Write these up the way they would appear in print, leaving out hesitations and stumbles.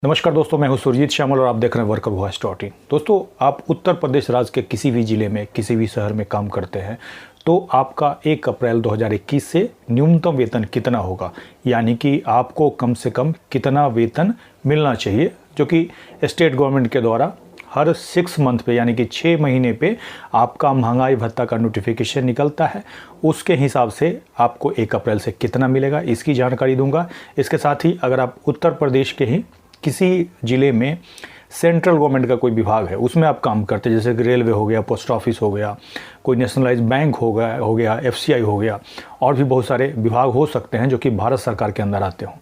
नमस्कार दोस्तों, मैं हूं सुरजीत श्यामल और आप देख रहे हैं वर्कर वॉइस डॉट इन। दोस्तों, आप उत्तर प्रदेश राज्य के किसी भी ज़िले में किसी भी शहर में काम करते हैं तो आपका 1 अप्रैल 2021 से न्यूनतम वेतन कितना होगा, यानी कि आपको कम से कम कितना वेतन मिलना चाहिए, जो कि स्टेट गवर्नमेंट के द्वारा हर 6 मंथ पे यानी कि 6 महीने पे आपका महंगाई भत्ता का नोटिफिकेशन निकलता है। उसके हिसाब से आपको 1 अप्रैल से कितना मिलेगा इसकी जानकारी दूंगा। इसके साथ ही अगर आप उत्तर प्रदेश के ही किसी ज़िले में सेंट्रल गवर्नमेंट का कोई विभाग है उसमें आप काम करते हैं, जैसे कि रेलवे हो गया, पोस्ट ऑफिस हो गया, कोई नेशनलाइज बैंक हो गया, एफसीआई हो गया, और भी बहुत सारे विभाग हो सकते हैं जो कि भारत सरकार के अंदर आते हों,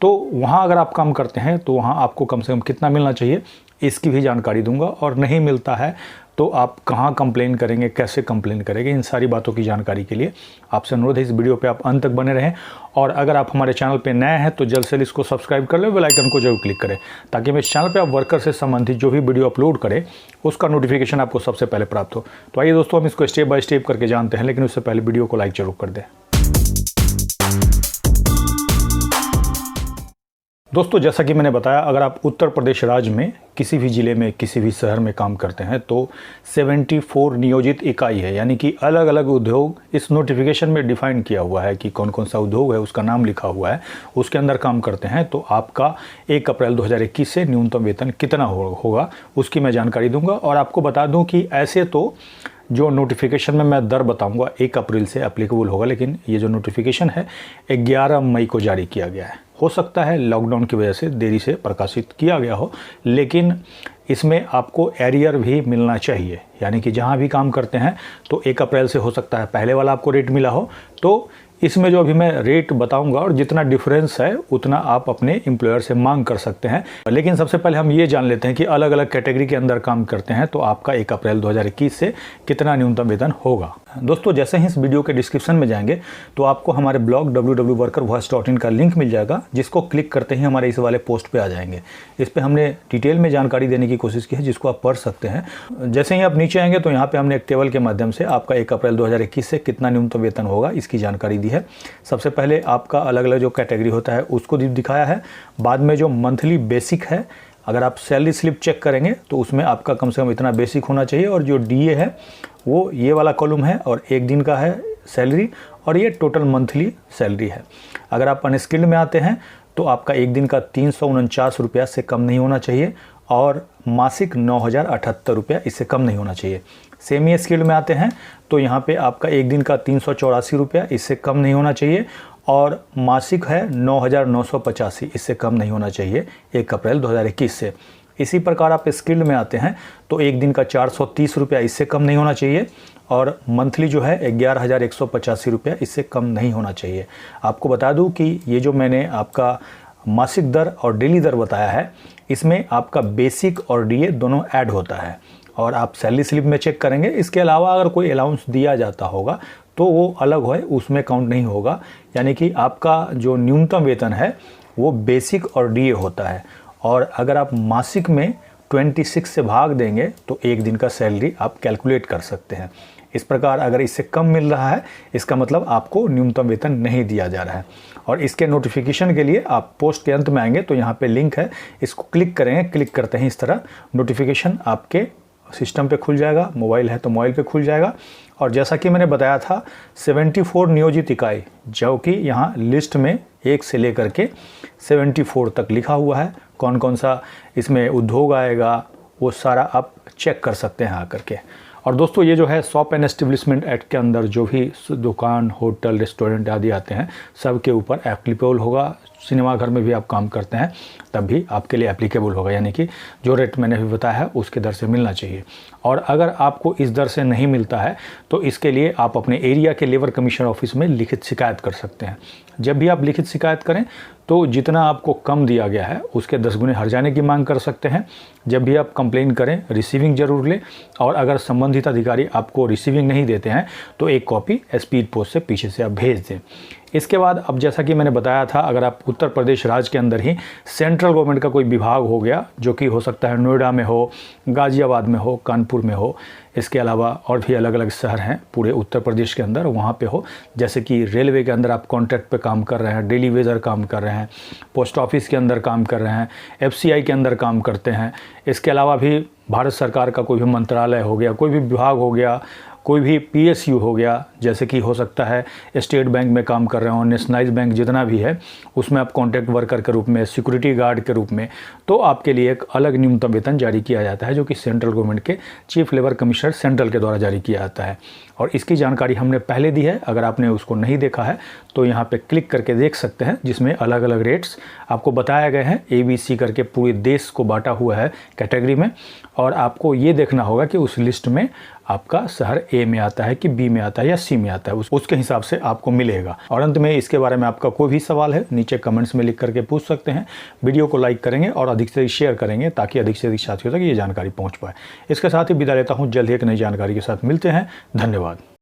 तो वहाँ अगर आप काम करते हैं तो वहाँ आपको कम से कम कितना मिलना चाहिए इसकी भी जानकारी दूंगा। और नहीं मिलता है तो आप कहाँ कंप्लेन करेंगे, कैसे कंप्लेन करेंगे, इन सारी बातों की जानकारी के लिए आपसे अनुरोध है इस वीडियो पे आप अंत तक बने रहें। और अगर आप हमारे चैनल पे नए हैं तो जल्द से जल्द इसको सब्सक्राइब कर लें, बेल आइकन को जरूर क्लिक करें, ताकि मैं इस चैनल पे आप वर्कर से संबंधित जो भी वीडियो अपलोड करें उसका नोटिफिकेशन आपको सबसे पहले प्राप्त हो। तो आइए दोस्तों, हम इसको स्टेप बाय स्टेप करके जानते हैं, लेकिन उससे पहले वीडियो को लाइक जरूर कर दें। दोस्तों, जैसा कि मैंने बताया, अगर आप उत्तर प्रदेश राज्य में किसी भी ज़िले में किसी भी शहर में काम करते हैं तो 74 नियोजित इकाई है, यानी कि अलग अलग उद्योग इस नोटिफिकेशन में डिफाइन किया हुआ है कि कौन कौन सा उद्योग है, उसका नाम लिखा हुआ है, उसके अंदर काम करते हैं। तो आपका 1 अप्रैल 2021 से न्यूनतम वेतन कितना होगा उसकी मैं जानकारी दूंगा। और आपको बता दूं कि ऐसे तो जो नोटिफिकेशन में मैं दर बताऊंगा 1 अप्रैल से एप्लीकेबल होगा, लेकिन ये जो नोटिफिकेशन है 11 मई को जारी किया गया है। हो सकता है लॉकडाउन की वजह से देरी से प्रकाशित किया गया हो, लेकिन इसमें आपको एरियर भी मिलना चाहिए, यानी कि जहाँ भी काम करते हैं तो 1 अप्रैल से हो सकता है पहले वाला आपको रेट मिला हो। तो इसमें जो अभी मैं रेट बताऊंगा और जितना डिफरेंस है उतना आप अपने एम्प्लॉयर से मांग कर सकते हैं। लेकिन सबसे पहले हम ये जान लेते हैं कि अलग अलग कैटेगरी के अंदर काम करते हैं तो आपका 1 अप्रैल 2021 से कितना न्यूनतम वेतन होगा। दोस्तों, जैसे ही इस वीडियो के डिस्क्रिप्शन में जाएंगे तो आपको हमारे ब्लॉग www.workervoice.in का लिंक मिल जाएगा, जिसको क्लिक करते ही हमारे इस वाले पोस्ट पे आ जाएंगे। इस पे हमने डिटेल में जानकारी देने की कोशिश की है, जिसको आप पढ़ सकते हैं। जैसे ही आप नीचे आएंगे तो यहाँ पे हमने एक टेबल के माध्यम से आपका 1 अप्रैल 2021 से कितना न्यूनतम वेतन होगा इसकी जानकारी दी है। सबसे पहले आपका अलग अलग जो कैटेगरी होता है उसको दिखाया है। बाद में जो मंथली बेसिक है, अगर आप सैलरी स्लिप चेक करेंगे तो उसमें आपका कम से कम इतना बेसिक होना चाहिए, और जो डीए है वो ये वाला कॉलम है, और 1 दिन का है सैलरी, और ये टोटल मंथली सैलरी है। अगर आप अनस्किल्ड में आते हैं तो आपका 1 दिन का 349 रुपया से कम नहीं होना चाहिए, और मासिक 9078 रुपया इससे कम नहीं होना चाहिए। सेमी स्किल्ड में आते हैं तो यहाँ पे आपका 1 दिन का 384 रुपया इससे कम नहीं होना चाहिए, और मासिक है 9985 इससे कम नहीं होना चाहिए 1 अप्रैल 2021 से। इसी प्रकार आप स्किल्ड में आते हैं तो 1 दिन का 430 रुपया इससे कम नहीं होना चाहिए, और मंथली जो है 11,185 रुपया इससे कम नहीं होना चाहिए। आपको बता दूं कि ये जो मैंने आपका मासिक दर और डेली दर बताया है, इसमें आपका बेसिक और डीए दोनों ऐड होता है, और आप सैलरी स्लिप में चेक करेंगे। इसके अलावा अगर कोई अलाउंस दिया जाता होगा तो वो अलग है, उसमें काउंट नहीं होगा। यानी कि आपका जो न्यूनतम वेतन है वो बेसिक और डीए होता है, और अगर आप मासिक में 26 से भाग देंगे तो 1 दिन का सैलरी आप कैलकुलेट कर सकते हैं। इस प्रकार अगर इससे कम मिल रहा है इसका मतलब आपको न्यूनतम वेतन नहीं दिया जा रहा है। और इसके नोटिफिकेशन के लिए आप पोस्ट के अंत में आएंगे तो यहाँ पे लिंक है, इसको क्लिक करेंगे। क्लिक करते हैं इस तरह नोटिफिकेशन आपके सिस्टम पे खुल जाएगा, मोबाइल है तो मोबाइल पे खुल जाएगा। और जैसा कि मैंने बताया था 74 नियोजित इकाई, जो कि यहाँ लिस्ट में 1 से लेकर के 74 तक लिखा हुआ है। कौन कौन सा इसमें उद्योग आएगा वो सारा आप चेक कर सकते हैं आकर के। और दोस्तों, ये जो है शॉप एंड एस्टेब्लिशमेंट एक्ट के अंदर जो भी दुकान, होटल, रेस्टोरेंट आदि आते हैं सब के ऊपर एप्लीकेबल होगा। सिनेमाघर में भी आप काम करते हैं तब भी आपके लिए एप्लीकेबल होगा, यानी कि जो रेट मैंने अभी बताया है उसके दर से मिलना चाहिए। और अगर आपको इस दर से नहीं मिलता है तो इसके लिए आप अपने एरिया के लेबर कमीशन ऑफिस में लिखित शिकायत कर सकते हैं। जब भी आप लिखित शिकायत करें तो जितना आपको कम दिया गया है उसके 10 गुने हर्जाने की मांग कर सकते हैं। जब भी आप कंप्लेन करें रिसीविंग जरूर लें, और अगर संबंधित अधिकारी आपको रिसीविंग नहीं देते हैं तो एक कॉपी स्पीड पोस्ट से पीछे से आप भेज दें। इसके बाद अब जैसा कि मैंने बताया था, अगर आप उत्तर प्रदेश राज्य के अंदर ही सेंट्रल गवर्नमेंट का कोई विभाग हो गया, जो कि हो सकता है नोएडा में हो, गाज़ियाबाद में हो, कानपुर में हो, इसके अलावा और भी अलग अलग शहर हैं पूरे उत्तर प्रदेश के अंदर, वहाँ पे हो, जैसे कि रेलवे के अंदर आप कॉन्ट्रैक्ट पे काम कर रहे हैं, डेली वेजर काम कर रहे हैं, पोस्ट ऑफिस के अंदर काम कर रहे हैं, FCI के अंदर काम करते हैं, इसके अलावा भी भारत सरकार का कोई भी मंत्रालय हो गया, कोई भी विभाग हो गया, कोई भी PSU हो गया, जैसे कि हो सकता है स्टेट बैंक में काम कर रहे हो, नेशनलाइज बैंक जितना भी है उसमें आप कॉन्ट्रैक्ट वर्कर के रूप में, सिक्योरिटी गार्ड के रूप में, तो आपके लिए एक अलग न्यूनतम वेतन जारी किया जाता है, जो कि सेंट्रल गवर्नमेंट के चीफ लेबर कमिश्नर सेंट्रल के द्वारा जारी किया जाता है। और इसकी जानकारी हमने पहले दी है, अगर आपने उसको नहीं देखा है तो यहाँ पे क्लिक करके देख सकते हैं, जिसमें अलग अलग रेट्स आपको बताए गए हैं, ABC करके पूरे देश को बांटा हुआ है कैटेगरी में, और आपको ये देखना होगा कि उस लिस्ट में आपका शहर A में आता है कि B में आता है या C में आता है, उसके हिसाब से आपको मिलेगा। और अंत में इसके बारे में आपका कोई भी सवाल है नीचे कमेंट्स में लिख करके पूछ सकते हैं। वीडियो को लाइक करेंगे और अधिक से अधिक शेयर करेंगे, ताकि अधिक से अधिक साथियों तक ये जानकारी पहुंच पाए। इसके साथ ही विदा लेता हूं, जल्द ही एक नई जानकारी के साथ मिलते हैं। धन्यवाद।